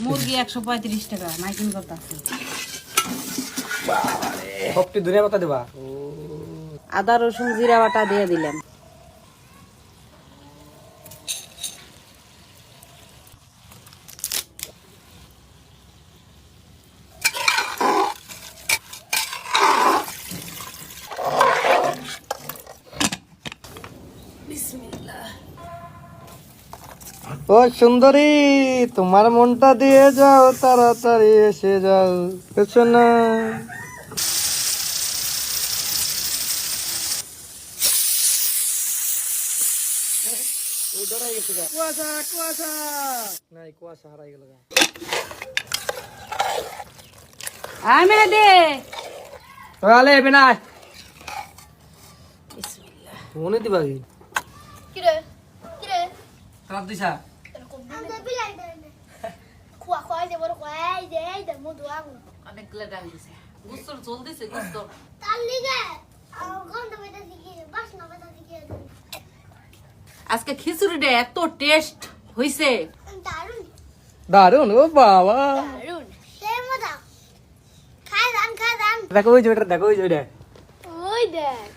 মুরগি 135 টাকা মাইকিং কথা আছে। বাবারে সবটি ধনিয়া পাতা দেবা। আদা রসুন জিরা বাটা দিয়ে দিলাম। ও সুন্দরী, তোমার মনটা দিয়ে যাও, তাড়াতাড়ি এসে যাও, বুঝছো না? কুয়াশা কুয়াশা নাই, কুয়াশা হারাই গেল। আমি দে তাহলে বিনাই মনে দিবা কি কিরে কিরে খারাপ দিছা আমরা বিলাই দেন খুয়া খুয়া যে বড় খুয়াই দে দে মধু আগু অনেকগুলো ডাল দিছে। গুস্তর জল দিছে গুস্তর। তার লিগে গন্ধ বেটা দিকে বাসনা বেটা দিকে আজকে খিচুড়িটা এত টেস্ট হইছে। দারুন দারুন। ও বাবা, দারুন সে মজা খাই দান দেখো ওই যে দেখো ওই যে ওই দেখ